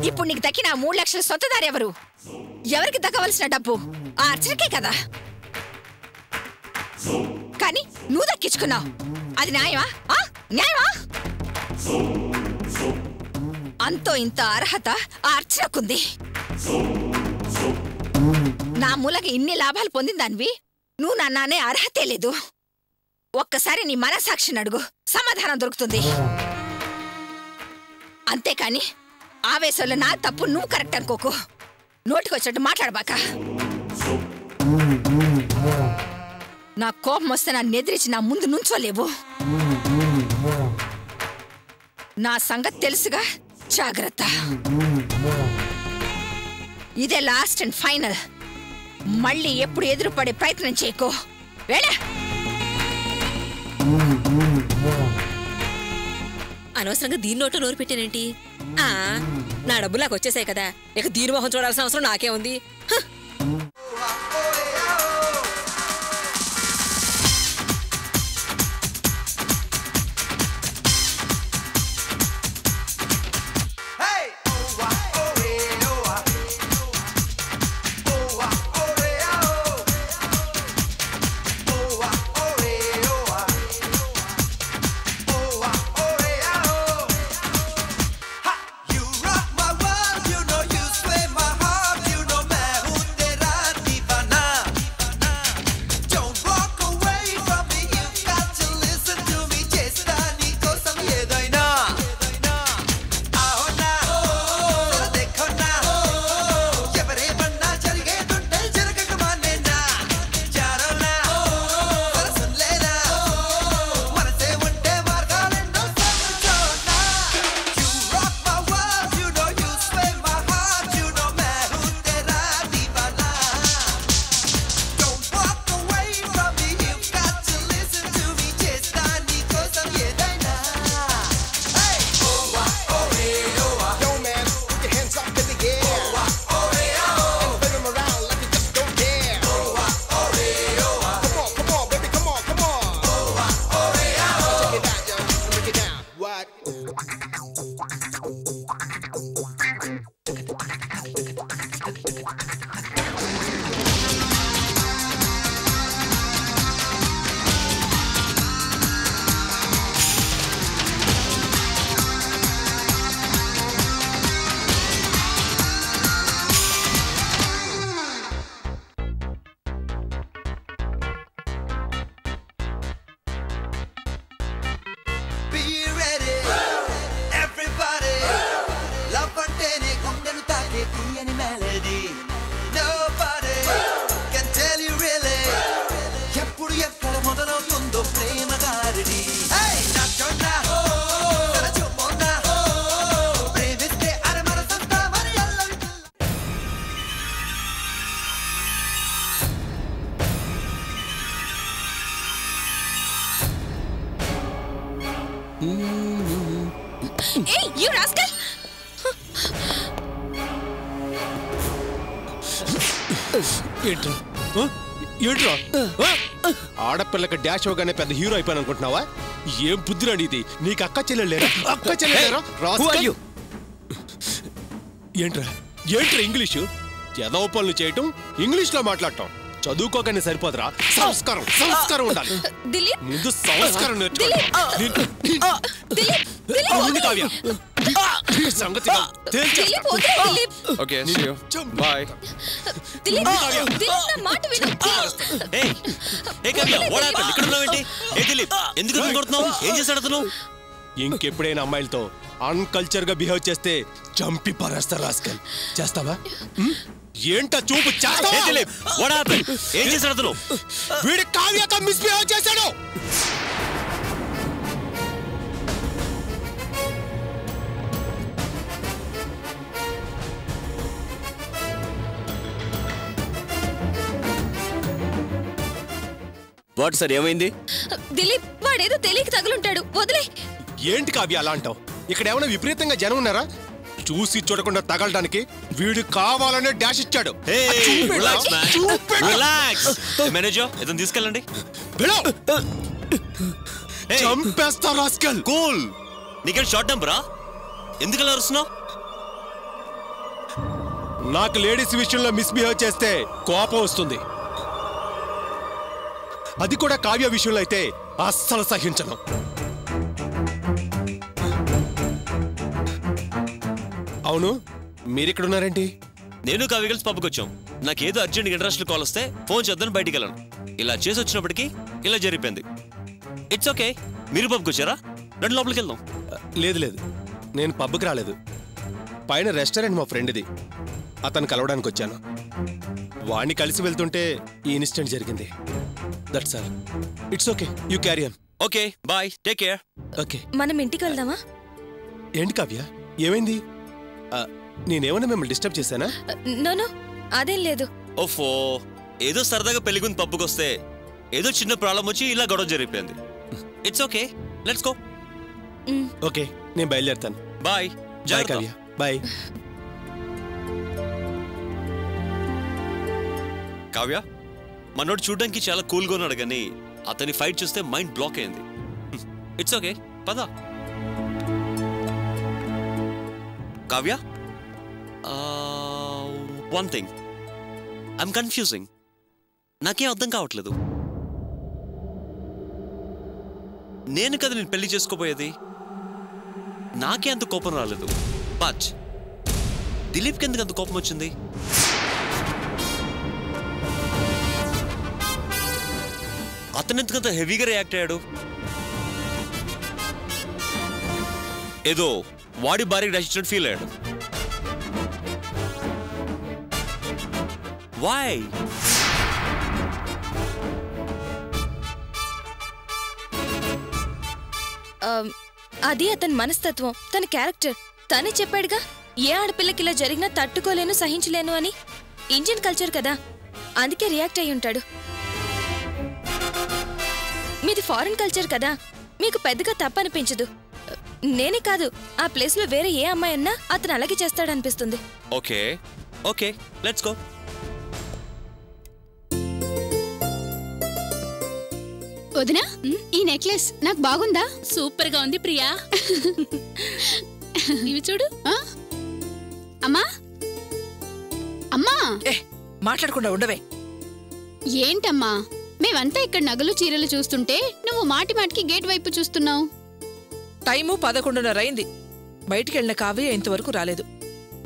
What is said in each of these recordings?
ఇప్పుడు నీకు దక్కిన 3 లక్షల సొంతదారు ఎవరు? ఎవరికి దక్కవలసిన డబ్బు ఆ అర్చనకే కదా. కానీ నువ్వు దక్కించుకున్నావు. అది న్యాయమా? న్యాయమా? అంతో ఇంత అర్హత ఆ అర్చనకుంది. నా మూలకి ఇన్ని లాభాలు పొందిందానివి నువ్వు నన్నే అర్హతే లేదు. ఒక్కసారి నీ మనసాక్షిని అడుగు, సమాధానం దొరుకుతుంది. అంతేకాని ఆవేశంలో నా తప్పు నువ్వు కరెక్ట్ అనుకోకు. నోటికొచ్చినట్టు మాట్లాడబాక. నా కోపం వస్తే నన్ను ఎదిరించి నా ముందు నుంచోలేవు. నా సంగతి తెలుసుగా, జాగ్రత్త. ఇదే లాస్ట్ అండ్ ఫైనల్. మళ్ళీ ఎప్పుడు ఎదురుపడే ప్రయత్నం చేయకో. వేళ అనవసరంగా దీని నోట్లో నోరు పెట్టానేంటి? నా డబ్బులు నాకు వచ్చేసాయి కదా, ఇక దీని మొహం చూడాల్సిన అవసరం నాకే ఉంది. ఆడపిల్లకి డాష్ అవగానే పెద్ద హీరో అయిపోయాను అనుకుంటున్నావా? ఏం బుద్ధిరాని ఇది? నీకు అక్క చెల్లెలేరా? అక్క చెల్లెలేరా? ఏంట్రా ఇంగ్లీషు? ఎదవ పనులు చేయటం, ఇంగ్లీష్ లో మాట్లాడటం. చదువుకోగానే సరిపోదురా, సంస్కారం ఉండాలి. ముందు సంస్కారం నేర్చుకోవాలి. సంగతి ఇంకెప్పుడైనా అమ్మాయిలతో అన్కల్చర్ గా బిహేవ్ చేస్తే చంపి పారేస్తారు. రాస్కల్, చేస్తావా? ఏంటా చూపు? ఏం చేశాడు? వీడి కావ్యతో మిస్బిహేవ్ చేశాడు. వాట్ సార్, ఏమైంది? దిలీప్ వాడేదో తెలియక తగులుంటాడు, వదిలే. ఏంటి కావ్య అలా అంటావు? ఇక్కడ ఏమైనా విపరీతంగా జనం ఉన్నారా? చూసి చూడకుండా తగలడానికి వీడు కావాలనే డాష్ ఇచ్చాడు. తీసుకెళ్ళండి. చంపేస్తా రాస్కల్. కూల్. నీకేం షార్ట్ టెంపరా? ఎందుకు అలా అరుస్తున్నావు? నాకు లేడీస్ విషయంలో మిస్బిహేవ్ చేస్తే కోపం వస్తుంది. అది కూడా కావ్య విషయంలో అయితే అస్సలు సహించను. అవును, మీరిక్కడున్నారేంటి? నేను కావ్య కలిసి పబ్కి వచ్చాం. నాకేదో అర్జెంట్ ఇంటర్నేషనల్ కాల్ వస్తే ఫోన్ చేద్దాం బయటికి వెళ్ళాను. ఇలా చేసి వచ్చినప్పటికీ ఇలా జరిగిపోయింది. It's okay. మీరు పబ్కి వచ్చారా? రెండు లోపలికి వెళ్దాం. లేదు, నేను పబ్కి రాలేదు. పైన రెస్టారెంట్ మా ఫ్రెండ్ది, అతను కలవడానికి వచ్చాను. వాణ్ణి కలిసి వెళ్తుంటే ఈ ఇన్సిడెంట్ జరిగింది. That's all. It's okay, you carry on. Okay, bye, take care. Okay, మనం ఇంటికి వెళ్దామా? ఏంటి కావ్య, ఏమైంది? నేనేమన్నా మిమ్మల్ని డిస్టర్బ్ చేశానా? నో, అదేం లేదు. ఓఫో, ఏదో సరదాగా పెళ్లిగుంది పబ్కి వస్తే ఏదో చిన్న ప్రాబ్లం వచ్చి ఇలా గొడవ జరిగిపోయింది. It's okay, let's go. Okay, నేను బయలుదేరుతాను. Bye. Bye Kavya, bye. Kavya, మనోడు చూడడానికి చాలా కూల్గా ఉన్నాడు కానీ అతని ఫైట్ చూస్తే మైండ్ బ్లాక్ అయింది. ఇట్స్ ఓకే, పద. Kavya, one thing, I'm confusing. నాకేం అర్థం కావట్లేదు. నేను కదా నేను పెళ్లి చేసుకోబోయేది. నాకే అంత కోపం రాలేదు, బట్ దిలీప్కి ఎందుకు అంత కోపం వచ్చింది? అతను ఎందుకంత హెవీగా రియాక్ట్ అయ్యాడు? ఏదో వాడి భార్యకి నచ్చినట్టు ఫీల్ అయ్యాడు. వై? అది అతని మనస్తత్వం, తన క్యారెక్టర్. తనే చెప్పాడుగా, ఏ ఆడపిల్లకి ఇలా జరిగినా తట్టుకోలేను, సహించలేను అని. ఇండియన్ కల్చర్ కదా, అందుకే రియాక్ట్ అయి ఉంటాడు. మీది ఫారిన్ కల్చర్ కదా, మీకు పెద్దగా తప్పనిపించదు. నేనే కాదు, ఆ ప్లేస్లో వేరే ఏ అమ్మాయి అన్నా అతను అలాగే చేస్తాడనిపిస్తుంది. Okay okay, let's go. వదినా, ఈ నెక్లెస్ నాకు బాగుందా? సూపర్ గా ఉంది ప్రియా. ఇవి చూడు. అమ్మా అమ్మా, మాట్లాడకుండా ఉండవే. ఏంటమ్మా, మేమంతా ఇక్కడ నగలు చీరలు చూస్తుంటే నువ్వు మాటి మాటికి గేట్ వైపు చూస్తున్నావు. టైము 11:30 అయింది. బయటికి వెళ్ళిన కావ్య ఇంతవరకు రాలేదు.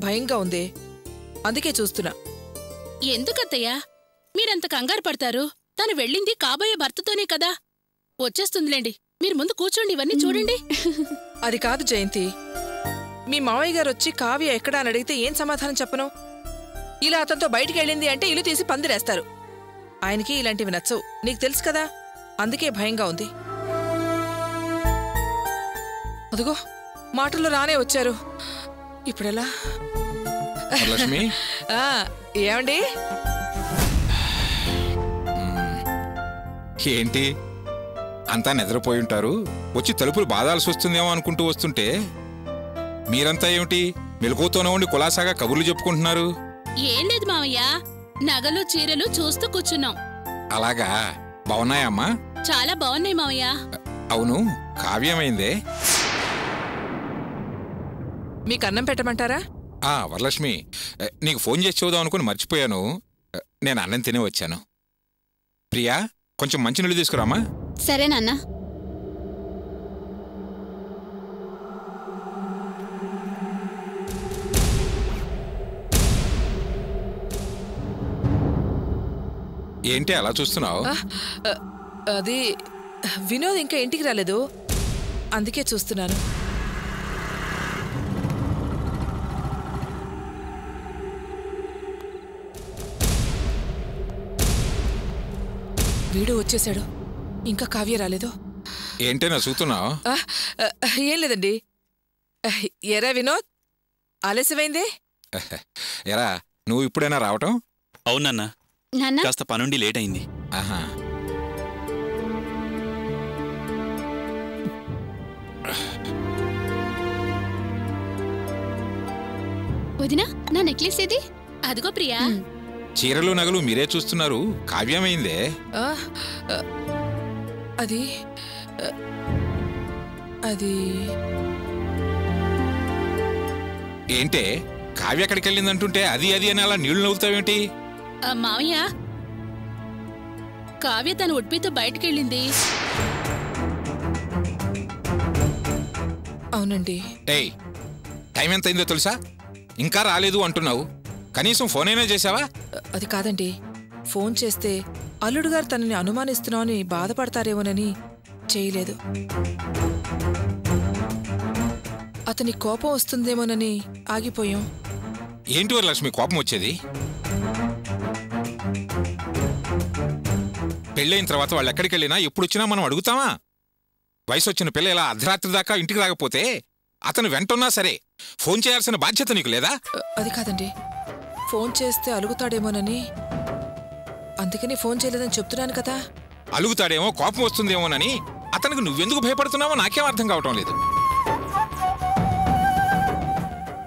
భయంగా ఉంది, అందుకే చూస్తున్నా. ఎందుకత్తయ్యా మీరంత కంగారు పడతారు? తను వెళ్ళింది కాబోయే భర్తతోనే కదా, వచ్చేస్తుందిలేండి. మీరు ముందు కూర్చోండి, ఇవన్నీ చూడండి. అది కాదు జయంతి, మీ మావయ్య గారు వచ్చి కావ్య ఎక్కడా అని అడిగితే ఏం సమాధానం చెప్పను? ఇలా అతనితో బయటికి వెళ్ళింది అంటే ఇల్లు తీసి పందిరేస్తారు. ఆయనకి ఇలాంటివి నచ్చవు, నీకు తెలుసు కదా, అందుకే భయంగా ఉంది. అదిగో మాటల్లో రానే వచ్చారు, ఇప్పుడెలా? లక్ష్మి, ఏమండి? ఏంటి అంతా నిద్రపోయి ఉంటారు, వచ్చి తలుపులు బాధాల్సి వస్తుందేమో అనుకుంటూ వస్తుంటే మీరంతా ఏమిటి మెలకువతోనే ఉండి కులాసాగా కబుర్లు చెప్పుకుంటున్నారు? ఏం లేదు మావయ్య, నగలు చీరలు చూస్తూ కూర్చున్నాం. అలాగా, బాగున్నాయమ్మా? చాలా బాగున్నాయి మావయ్య. అవును, కావ్యమైందే. మీకు అన్నం పెట్టమంటారా? వరలక్ష్మి, నీకు ఫోన్ చేసి చూద్దాం అనుకుని మర్చిపోయాను. నేను అన్నం తినే వచ్చాను. ప్రియా, కొంచెం మంచినీళ్ళు తీసుకురామా? సరే నాన్న. ఏంటి అలా చూస్తున్నావు? అది వినోద్ ఇంకా ఇంటికి రాలేదు, అందుకే చూస్తున్నాను. వీడు వచ్చేసాడు, ఇంకా కావ్య రాలేదు. ఏంటైనా చూస్తున్నావు? ఏం లేదండి. ఎరా వినోద్, ఆలస్యమైందే? ఎరా, నువ్వు ఇప్పుడైనా రావటం? అవునన్నా, కాస్త పనుండి లేట్ అయింది. ఆహా, వదినా, నా నెక్లెస్ ఏది? అదిగో ప్రియా. చీరలు నగలు మీరే చూస్తున్నారు, కావ్యమైందే. అది అది ఏంటే కావ్య ఎక్కడికి వెళ్ళిందంటుంటే అది అది అని అలా నీళ్లు నవ్వుతావేంటి? మావయ్య, కావ్య తన ఉడ్పితో బయటకెళ్ళింది. అవునండి. టేయ్, టైం ఎంత అయిందో తెలుసా? ఇంకా రాలేదు అంటున్నావు. కనీసం ఫోన్ అయినా చేసావా? అది కాదండి, ఫోన్ చేస్తే అల్లుడు గారు తనని అనుమానిస్తున్నావని బాధపడతారేమోనని చేయలేదు. అతని కోపం వస్తుందేమోనని ఆగిపోయాం. ఏంటి వరలక్ష్మి కోపం వచ్చేది? పెళ్ళైన తర్వాత వాళ్ళు ఎక్కడికి వెళ్ళినా ఎప్పుడొచ్చినా మనం అడుగుతామా? వయసు వచ్చిన పిల్ల ఇలా అర్ధరాత్రి దాకా ఇంటికి రాకపోతే అతను వెంటున్నా సరే ఫోన్ చేయాల్సిన బాధ్యత నీకు లేదా? అది కాదండి, ఫోన్ చేస్తే అలుగుతాడేమోనని, అందుకని ఫోన్ చేయలేదని చెప్తున్నాను కదా. అలుగుతాడేమో, కోపం వస్తుందేమోనని అతనికి నువ్వెందుకు భయపడుతున్నావో నాకేం అర్థం కావటం లేదు.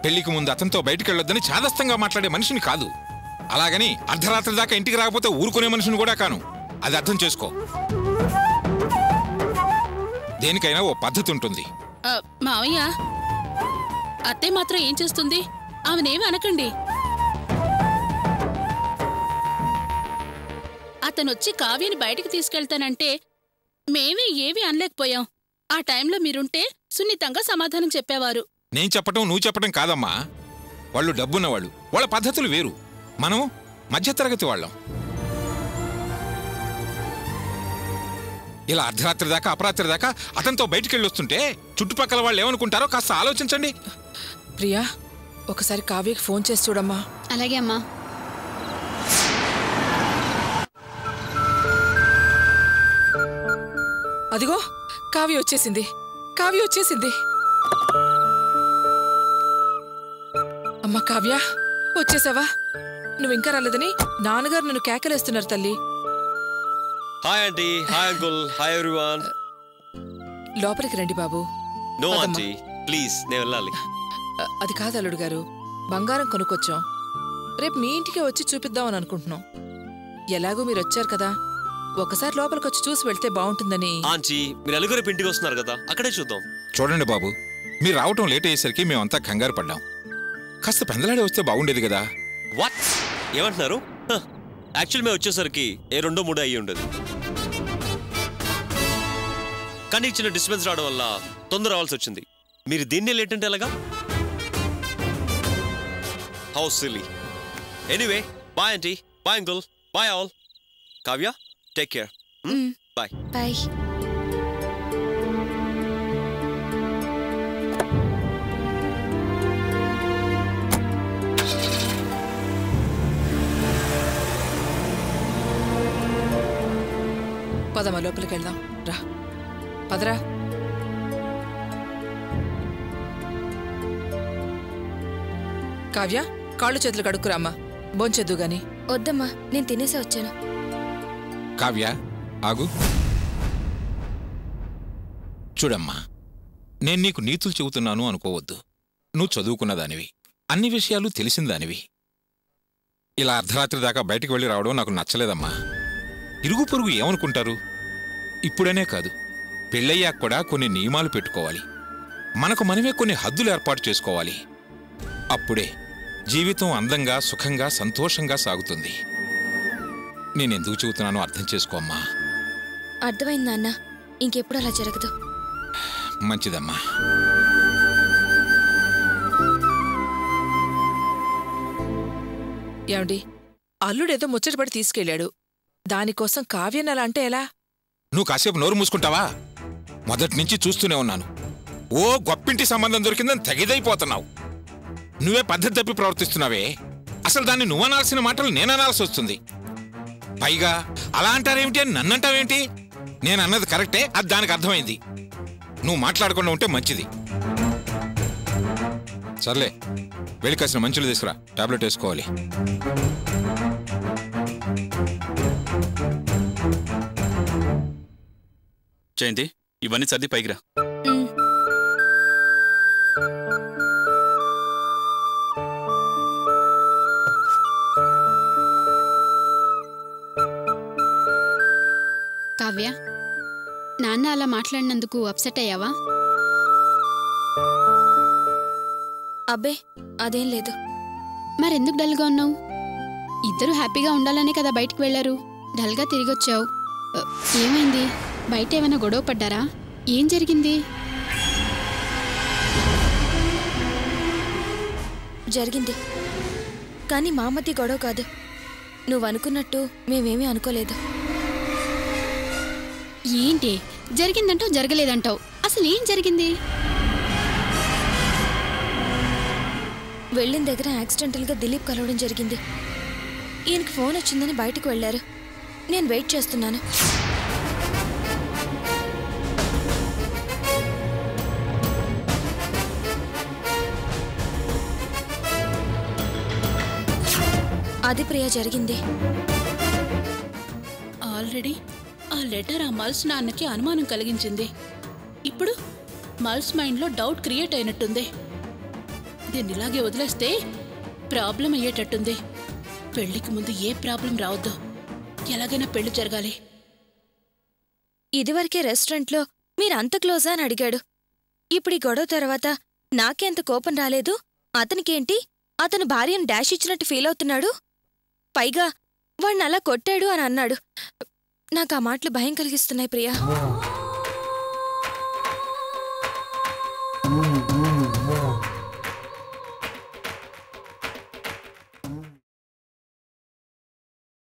పెళ్లికి ముందు అతనితో బయటికి వెళ్ళొద్దని చాదస్తంగా మాట్లాడే మనిషిని కాదు. అలాగని అర్ధరాత్రి దాకా ఇంటికి రాకపోతే ఊరుకునే మనిషిని కూడా కాను. అది అర్థం చేసుకో. దేనికైనా ఓ పద్ధతి ఉంటుంది. మావయ్య, అత్తే మాత్రం ఏం చేస్తుంది? ఆమెనేమి అనకండి. అతనొచ్చి కావ్యని బయటికి తీసుకెళ్తానంటే మేమే ఏమీ అనలేకపోయాం. ఆ టైంలో మీరుంటే సున్నితంగా సమాధానం చెప్పేవారు. నేను చెప్పటం నువ్వు చెప్పటం కాదమ్మా. వాళ్ళు డబ్బున్నవాళ్ళు, వాళ్ళ పద్ధతులు వేరు. మనం మధ్యతరగతి వాళ్ళం. ఇలా అర్ధరాత్రి దాకా అపరాత్రి దాకా అతనితో బయటికి వెళ్ళొస్తుంటే చుట్టుపక్కల వాళ్ళు ఏమనుకుంటారో కాస్త ఆలోచించండి. ప్రియా, ఒకసారి కావ్యకి ఫోన్ చేసి చూడమ్మా. అలాగే అమ్మా. అదిగో కావ్య వచ్చేసింది. కావ్య వచ్చేసింది. అమ్మా కావ్య, వచ్చేసావా? నువ్వింకా రాలేదని నాన్నగారు నన్ను కేకలేస్తున్నారు తల్లి. Hi aunty, hi uncle, hi everyone. లోపలికి రండి బాబు. నో ఆంటీ, ప్లీజ్, నేను వెళ్ళాలి. అది కాదు అల్లుడు గారు, బంగారం కొనుక్కొచ్చాం. రేపు మీ ఇంటికే వచ్చి చూపిద్దామని అనుకుంటున్నాం. ఎలాగూ మీరు వచ్చారు కదా, ఒకసారి లోపలికి వచ్చి చూసి వెళ్తే బాగుంటుందని. ఆంటీ, మీరు నలుగురు ఇంటికి వస్తున్నారు కదా, అక్కడే చూద్దాం. చూడండి బాబు, మీరు రావటం లేట్ అయ్యేసరికి మేమంతా కంగారు పడ్డాం. కాస్త పెందలాడే వస్తే బాగుండేది కదా. వాట్ ఏమంటున్నారు? యాక్చువల్ మేము వచ్చేసరికి 2-3 అయ్యి ఉండదు. కానీ చిన్న డిస్టర్బెన్స్ రావడం వల్ల తొందర రావాల్సి వచ్చింది. మీరు దీన్నే లేట్ అంటే ఎలాగా? How silly. Anyway, bye aunty, bye uncle, bye all. Kavya, take care. Bye bye. పదమ్మా, లోపలికి వెళ్దాం. రా, పదరా. కావ్య, కాళ్ళు చేతులు కడుక్కురామ్మా, భోంచేద్దు గాని. వద్దమ్మా, నేను తినేసే వచ్చాను. కావ్య, ఆగు. చూడమ్మా, నేను నీకు నీతులు చెబుతున్నాను అనుకోవద్దు. నువ్వు చదువుకున్నదానివి, అన్ని విషయాలు తెలిసిందానివి. ఇలా అర్ధరాత్రి దాకా బయటికి వెళ్ళి రావడం నాకు నచ్చలేదమ్మా. ఇరుగు పొరుగు ఏమనుకుంటారు? ఇప్పుడనే కాదు, పెళ్ళయ్యాక కూడా కొన్ని నియమాలు పెట్టుకోవాలి. మనకు మనమే కొన్ని హద్దులు ఏర్పాటు చేసుకోవాలి. అప్పుడే జీవితం అందంగా, సుఖంగా, సంతోషంగా సాగుతుంది. నేనెందుకు చెబుతున్నానో అర్థం చేసుకోమ్మా. అర్థమైంది నాన్న, ఇంకెప్పుడు అలా జరగదు. మంచిదమ్మా. ఏమండి, అల్లుడేదో ముచ్చటపడి తీసుకెళ్ళాడు, దానికోసం కావ్యని అలా అంటే ఎలా? నువ్వు కాసేపు నోరు మూసుకుంటావా? మొదటినుంచి చూస్తూనే ఉన్నాను. ఓ గొప్పింటి సంబంధం దొరికిందని తెగిదైపోతున్నావు. నువ్వే పద్ధతి తప్పి ప్రవర్తిస్తున్నావే. అసలు దాన్ని నువ్వనాల్సిన మాటలు నేననాల్సి వస్తుంది. పైగా అలా అంటారేమిటి అని నన్నంటావేంటి? నేనన్నది కరెక్టే, అది దానికి అర్థమైంది. నువ్వు మాట్లాడకుండా ఉంటే మంచిది. సర్లే, వెళ్ళి కాసిన మంచులు తీసుకురా, టాబ్లెట్ వేసుకోవాలి. జయంతి, ఇవన్నీ సర్ది పైకిరా. కావ్య, నాన్న అలా మాట్లాడినందుకు అప్సెట్ అయ్యావా? అబ్బే, అదేం లేదు. మరెందుకు డల్గా ఉన్నావు? ఇద్దరు హ్యాపీగా ఉండాలనే కదా బయటికి వెళ్లారు. డల్గా తిరిగొచ్చావు. ఏమైంది? బయట ఏమైనా గొడవ పడ్డారా? ఏం జరిగింది? జరిగింది, కానీ మా మధ్య గొడవ కాదు. నువ్వనుకున్నట్టు మేమేమీ అనుకోలేదు. ఏంటి జరిగిందంటావు, జరగలేదంటావు? అసలు ఏం జరిగింది? వెళ్ళిన దగ్గర యాక్సిడెంటల్గా దిలీప్ కలవడం జరిగింది. ఈయనకి ఫోన్ వచ్చిందని బయటకు వెళ్లారు. నేను వెయిట్ చేస్తున్నాను. అది ప్రియా జరిగింది. ఆల్రెడీ ఆ లెటర్ ఆ మల్స్ నాన్నకి అనుమానం కలిగించింది. ఇప్పుడు మల్స్ మైండ్లో డౌట్ క్రియేట్ అయినట్టుంది. దీన్ని ఇలాగే వదిలేస్తే ప్రాబ్లం అయ్యేటట్టుంది. పెళ్లికి ముందు ఏ ప్రాబ్లం రావద్దు. ఎలాగైనా పెళ్లి జరగాలి. ఇదివరకే రెస్టారెంట్లో మీరంత క్లోజా అని అడిగాడు. ఇప్పుడు ఈ గొడవ తర్వాత నాకెంత కోపం రాలేదు. అతనికేంటి, అతను భార్యను డాష్ ఇచ్చినట్టు ఫీల్ అవుతున్నాడు. పైగా వాణ్ణి అలా కొట్టాడు అని అన్నాడు. నాకు ఆ మాటలు భయం కలిగిస్తున్నాయి ప్రియా.